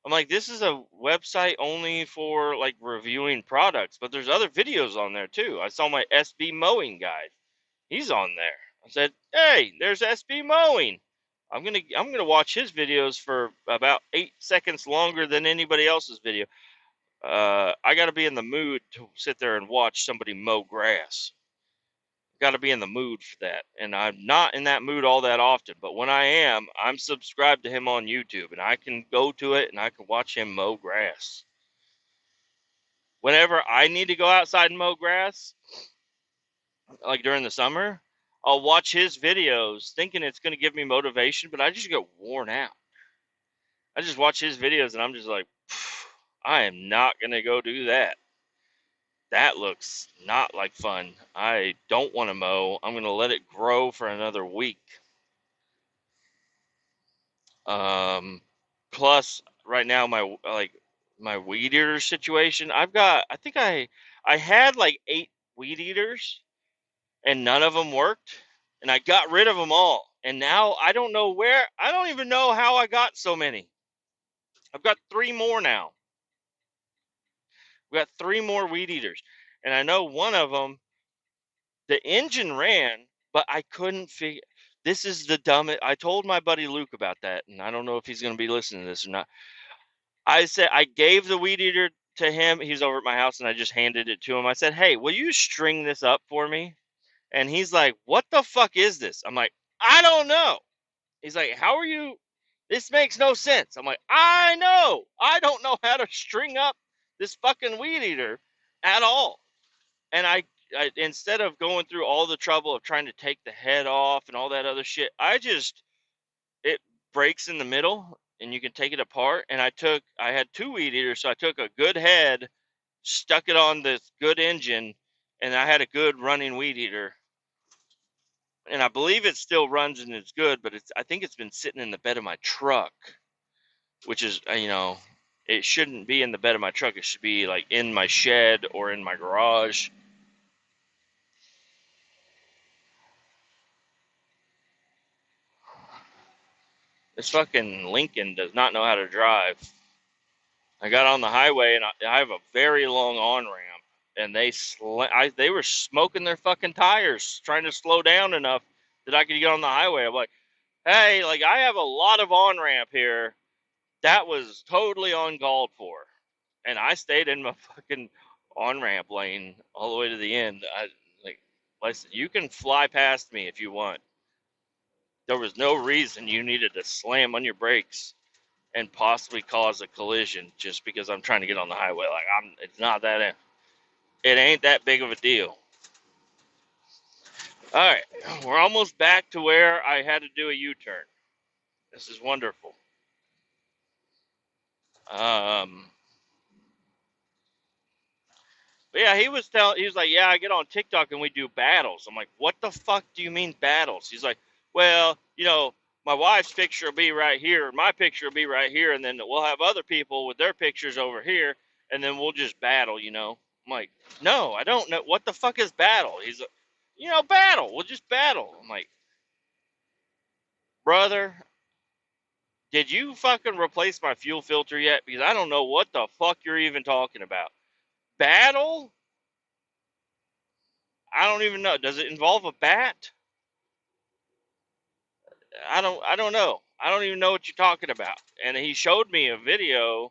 I'm like, this is a website only for like reviewing products, but there's other videos on there too. I saw my SB mowing guide. He's on there. I said, hey, there's SB mowing. I'm gonna watch his videos for about 8 seconds longer than anybody else's video. I got to be in the mood to sit there and watch somebody mow grass. Got to be in the mood for that. And I'm not in that mood all that often. But when I am, I'm subscribed to him on YouTube. And I can go to it and I can watch him mow grass. Whenever I need to go outside and mow grass, like during the summer, I'll watch his videos thinking it's going to give me motivation. But I just get worn out. I just watch his videos and I'm just like, I am not going to go do that. That looks not like fun. I don't want to mow. I'm going to let it grow for another week. Plus, right now my weed eater situation. I think I had like 8 weed eaters, and none of them worked, and I got rid of them all. And now I don't know where. I don't even know how I got so many. I've got 3 more now. We got 3 more weed eaters, and I know one of them. The engine ran, but I couldn't figure. This is the dumbest. I told my buddy Luke about that, and I don't know if he's going to be listening to this or not. I said I gave the weed eater to him. He's over at my house, and I just handed it to him. I said, "Hey, will you string this up for me?" And he's like, "What the fuck is this?" I'm like, "I don't know." He's like, "How are you? This makes no sense." I'm like, "I know. I don't know how to string up this fucking weed eater at all." And I instead of going through all the trouble of trying to take the head off and all that other shit, it breaks in the middle and you can take it apart. And I had 2 weed eaters, so I took a good head, stuck it on this good engine, and I had a good running weed eater. And I believe it still runs and it's good, but I think it's been sitting in the bed of my truck, which is it shouldn't be in the bed of my truck. It should be like in my shed or in my garage. This fucking Lincoln does not know how to drive. I got on the highway and I have a very long on ramp, and they were smoking their fucking tires trying to slow down enough that I could get on the highway. I'm like, hey, like I have a lot of on ramp here. That was totally uncalled for, and I stayed in my fucking on ramp lane all the way to the end. Like, listen, you can fly past me if you want. There was no reason you needed to slam on your brakes and possibly cause a collision just because I'm trying to get on the highway. Like it's not that. It ain't that big of a deal. All right, we're almost back to where I had to do a U-turn. This is wonderful. Um, but yeah, he was like, yeah, I get on TikTok and we do battles. I'm like, what the fuck do you mean battles? He's like, well, my wife's picture will be right here, my picture will be right here, and then we'll have other people with their pictures over here, and then we'll just battle. I'm like, no, I don't know. What the fuck is battle? He's like, battle. We'll just battle. I'm like, brother, did you fucking replace my fuel filter yet? Because I don't know what the fuck you're even talking about. Battle? I don't even know. Does it involve a bat? I don't know. I don't even know what you're talking about. And he showed me a video,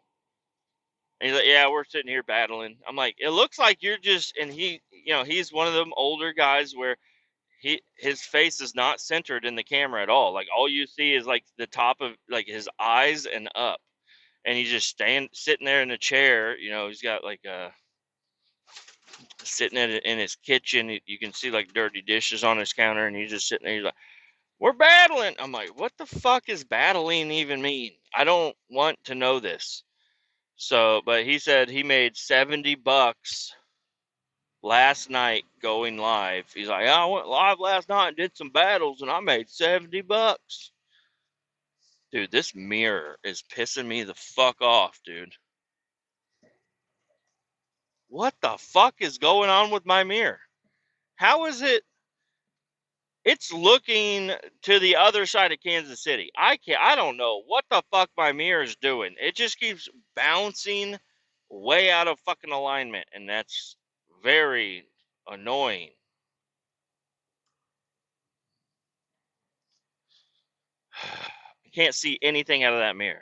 and he's like, yeah, we're sitting here battling. I'm like, it looks like you're just, and he's one of them older guys where his face is not centered in the camera at all. Like all you see is like the top of like his eyes and up. And he's just sitting there in a chair. He's got like sitting in his kitchen. You can see like dirty dishes on his counter, and he's just sitting there. He's like, we're battling. I'm like, what the fuck is battling even mean? I don't want to know this. So, but he said he made $70 last night going live. He's like, I went live last night and did some battles, and I made $70. Dude, this mirror is pissing me the fuck off, dude. What the fuck is going on with my mirror? How is it? It's looking to the other side of Kansas City. I don't know what the fuck my mirror is doing. It just keeps bouncing way out of fucking alignment, and that's very annoying. I can't see anything out of that mirror.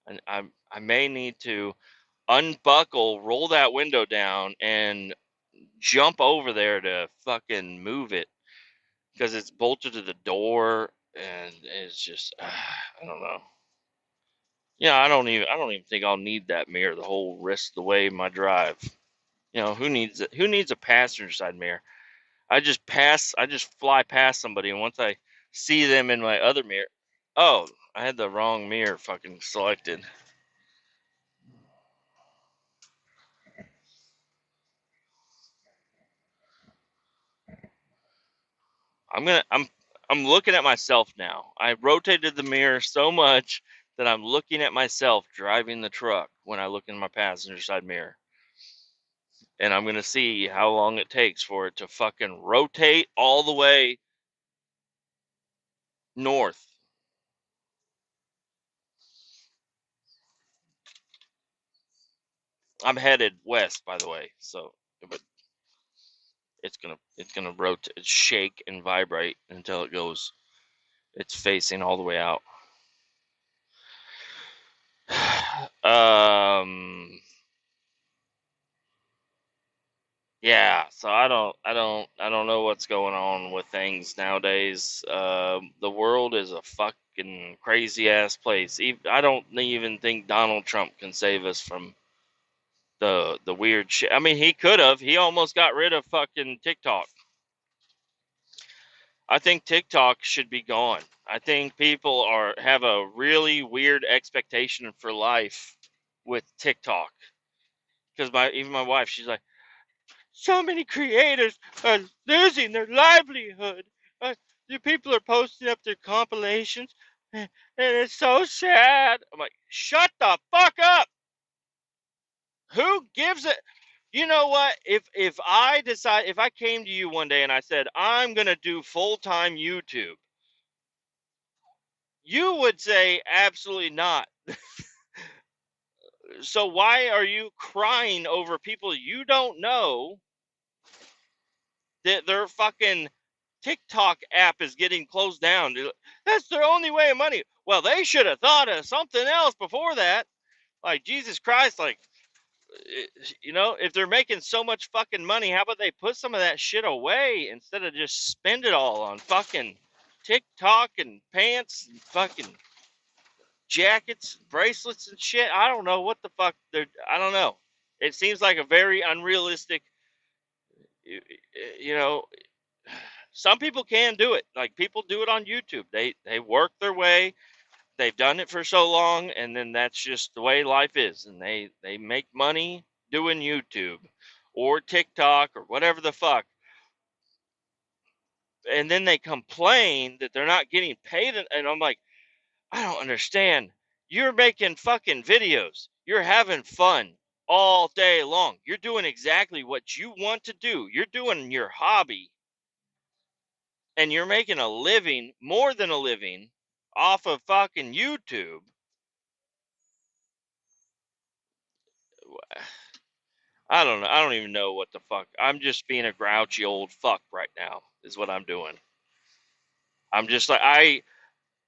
And I may need to unbuckle, roll that window down, and jump over there to fucking move it because it's bolted to the door, and it's just I don't know. Yeah, I don't even think I'll need that mirror the whole rest of the way in my drive. Who needs it? Who needs a passenger side mirror? I just fly past somebody, and once I see them in my other mirror, oh, I had the wrong mirror fucking selected. I'm I'm looking at myself now. I rotated the mirror so much that I'm looking at myself driving the truck when I look in my passenger side mirror. And I'm going to see how long it takes for it to fucking rotate all the way north. I'm headed west, by the way. So, but it's gonna rotate, shake, and vibrate until it's facing all the way out. Yeah, so I don't know what's going on with things nowadays. The world is a fucking crazy ass place. I don't even think Donald Trump can save us from the weird shit. I mean, he could have. He almost got rid of fucking TikTok. I think TikTok should be gone. I think people have a really weird expectation for life with TikTok. Because even my wife, she's like, so many creators are losing their livelihood. The people are posting up their compilations, and it's so sad. I'm like, shut the fuck up. Who gives it? You know what? If I came to you one day and I said I'm gonna do full time YouTube, you would say absolutely not. So why are you crying over people you don't know that their fucking TikTok app is getting closed down? That's their only way of money. Well, they should have thought of something else before that. Like, Jesus Christ, like, if they're making so much fucking money, how about they put some of that shit away instead of just spend it all on fucking TikTok and pants and fucking jackets, bracelets and shit. I don't know what the fuck I don't know. It seems like a very unrealistic, you know, some people can do it. Like, people do it on YouTube. They work their way. They've done it for so long, and then that's just the way life is. And they make money doing YouTube or TikTok or whatever the fuck. And then they complain that they're not getting paid. And I'm like, I don't understand. You're making fucking videos. You're having fun all day long. You're doing exactly what you want to do. You're doing your hobby, and you're making a living, more than a living, off of fucking YouTube. I don't know. I don't even know what the fuck. I'm just being a grouchy old fuck right now, is what I'm doing. I'm just like, I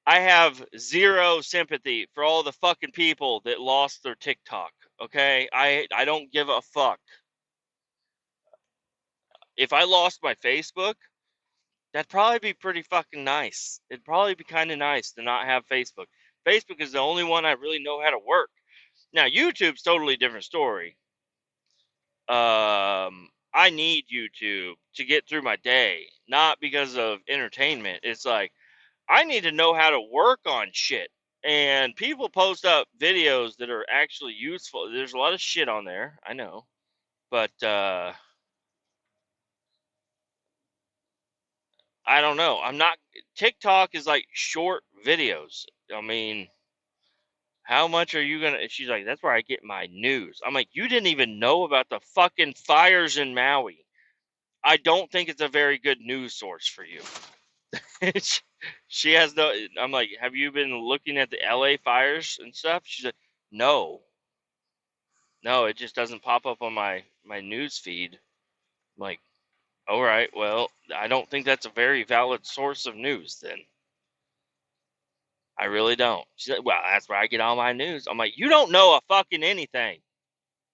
have zero sympathy for all the fucking people that lost their TikTok. Okay? I don't give a fuck. If I lost my Facebook, that'd probably be pretty fucking nice. It'd probably be kind of nice to not have Facebook. Facebook is the only one I really know how to work. Now, YouTube's totally different story. I need YouTube to get through my day, not because of entertainment. It's like, I need to know how to work on shit. And people post up videos that are actually useful. There's a lot of shit on there, I know. But I don't know. TikTok is like short videos. I mean, how much are you gonna? She's like, that's where I get my news. I'm like, you didn't even know about the fucking fires in Maui. I don't think it's a very good news source for you. She has no. I'm like, have you been looking at the LA fires and stuff? She's like, no, no, it just doesn't pop up on my news feed. I'm like, all right, well, I don't think that's a very valid source of news then. I really don't. She's like, well, that's where I get all my news. I'm like, you don't know a fucking anything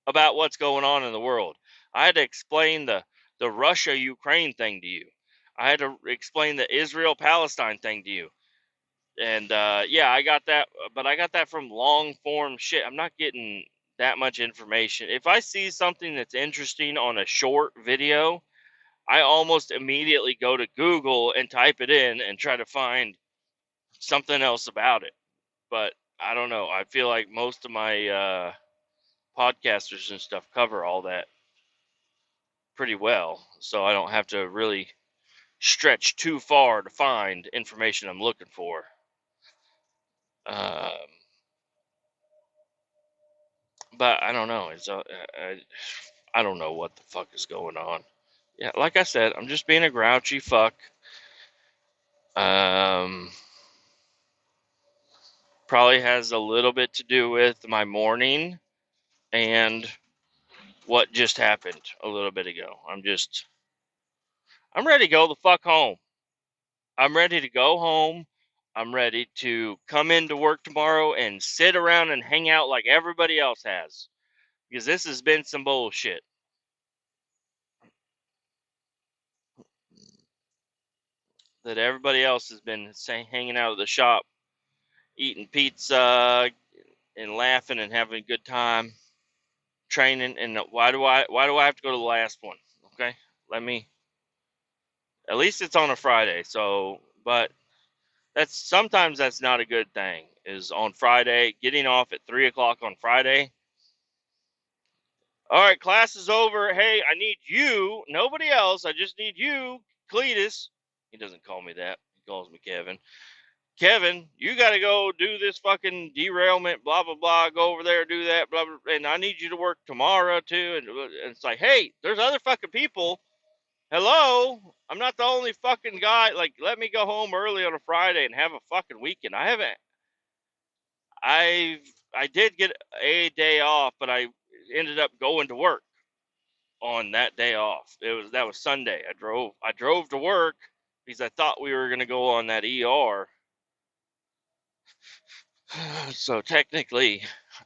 about what's going on in the world. I had to explain the Russia Ukraine thing to you. I had to explain the Israel Palestine thing to you. And yeah, I got that, but I got that from long form shit. I'm not getting that much information. If I see something that's interesting on a short video, I almost immediately go to Google and type it in and try to find something else about it. But I don't know. I feel like most of my podcasters and stuff cover all that pretty well, so I don't have to really stretch too far to find information I'm looking for. But I don't know. I don't know what the fuck is going on. Yeah, like I said, I'm just being a grouchy fuck. Probably has a little bit to do with my morning and what just happened a little bit ago. I'm ready to go the fuck home. I'm ready to go home. I'm ready to come into work tomorrow and sit around and hang out like everybody else has. Because this has been some bullshit. That everybody else has been hanging out at the shop, eating pizza and laughing and having a good time, training. And why do I have to go to the last one? Okay, let me. At least it's on a Friday. So, but sometimes that's not a good thing. Is on Friday, getting off at 3 o'clock on Friday. All right, class is over. Hey, I need you, nobody else. I just need you, Kletus. He doesn't call me that. He calls me Kevin. Kevin, you got to go do this fucking derailment, blah, blah, blah. Go over there, do that, blah, blah. And I need you to work tomorrow, too. And it's like, hey, there's other fucking people. Hello? I'm not the only fucking guy. Like, let me go home early on a Friday and have a fucking weekend. I did get a day off, but I ended up going to work on that day off. That was Sunday. I drove to work because I thought we were going to go on that ER. So technically,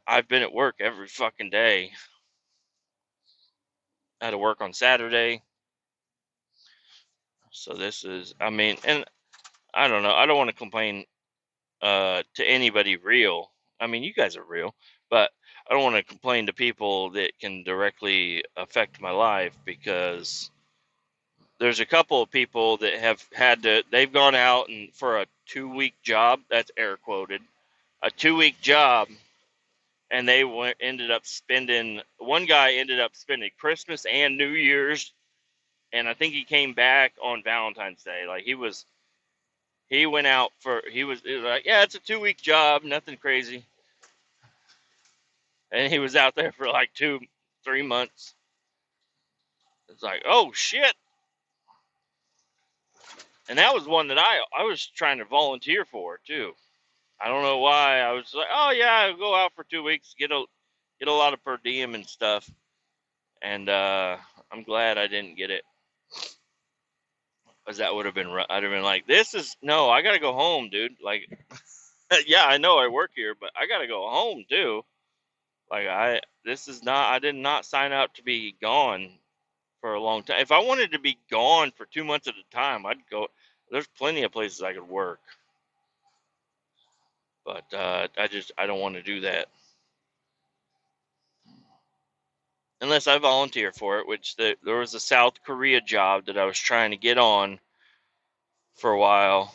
I've been at work every fucking day. I had to work on Saturday. So this is, I mean, and I don't know. I don't want to complain to anybody real. I mean, you guys are real, but I don't want to complain to people that can directly affect my life, because there's a couple of people that have they've gone out and for a 2-week job, that's air quoted, a 2-week job, and ended up spending, one guy ended up spending Christmas and New Year's, and I think he came back on Valentine's Day. Like he went out it was like, yeah, it's a 2-week job, nothing crazy. And he was out there for like 2-3 months. It's like, oh shit. And that was one that I was trying to volunteer for too. I don't know why. I was like, oh yeah, I'll go out for 2 weeks, get a lot of per diem and stuff. And I'm glad I didn't get it, because that would have been, I'd have been like, no, I gotta go home, dude. Like, yeah, I know I work here, but I gotta go home too. Like, I did not sign up to be gone for a long time. If I wanted to be gone for 2 months at a time, I'd go. There's plenty of places I could work, but I don't want to do that unless I volunteer for it. Which there was a South Korea job that I was trying to get on for a while,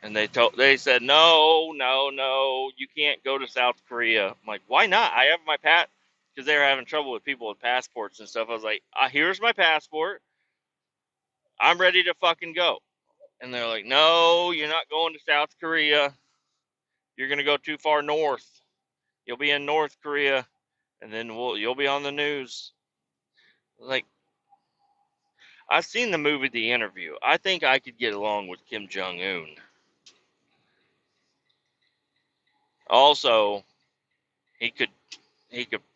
and they said no, no, no, you can't go to South Korea. I'm like, why not? I have my because they were having trouble with people with passports and stuff. I was like, here's my passport. I'm ready to fucking go. And they're like, no, you're not going to South Korea. You're gonna go too far north. You'll be in North Korea, and then you'll be on the news. Like, I've seen the movie The Interview. I think I could get along with Kim Jong Un. Also, he could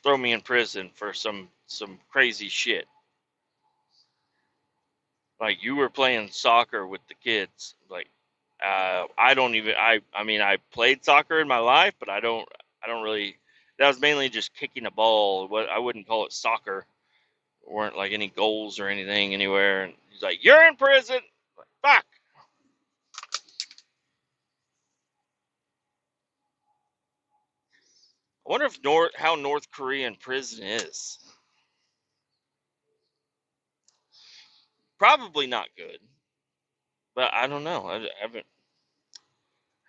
throw me in prison for some crazy shit. Like, you were playing soccer with the kids. Like, I don't even. I mean, I played soccer in my life, but I don't really. That was mainly just kicking a ball. I wouldn't call it soccer. There weren't like any goals or anything anywhere. And he's like, "You're in prison." Like, fuck. I wonder if how North Korean prison is. Probably not good, but I don't know. I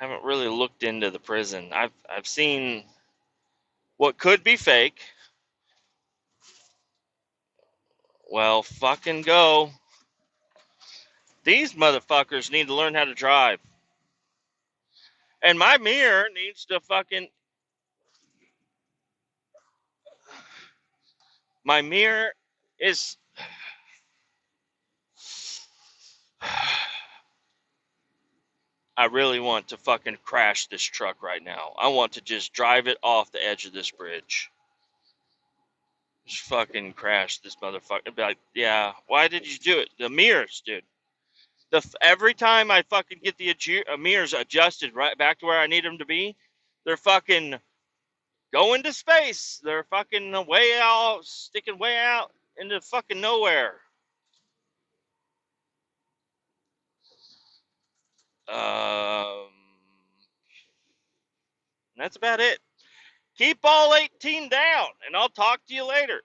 haven't really looked into the prison. I've seen what could be fake. Well, fucking go. These motherfuckers need to learn how to drive. And my mirror needs to fucking... My mirror is... I really want to fucking crash this truck right now. I want to just drive it off the edge of this bridge. Just fucking crash this motherfucker. Be like, yeah, why did you do it? The mirrors, dude. Every time I fucking get the mirrors adjusted right back to where I need them to be, they're fucking going to space. They're fucking way out, sticking way out into fucking nowhere. That's about it. Keep all 18 down, and I'll talk to you later.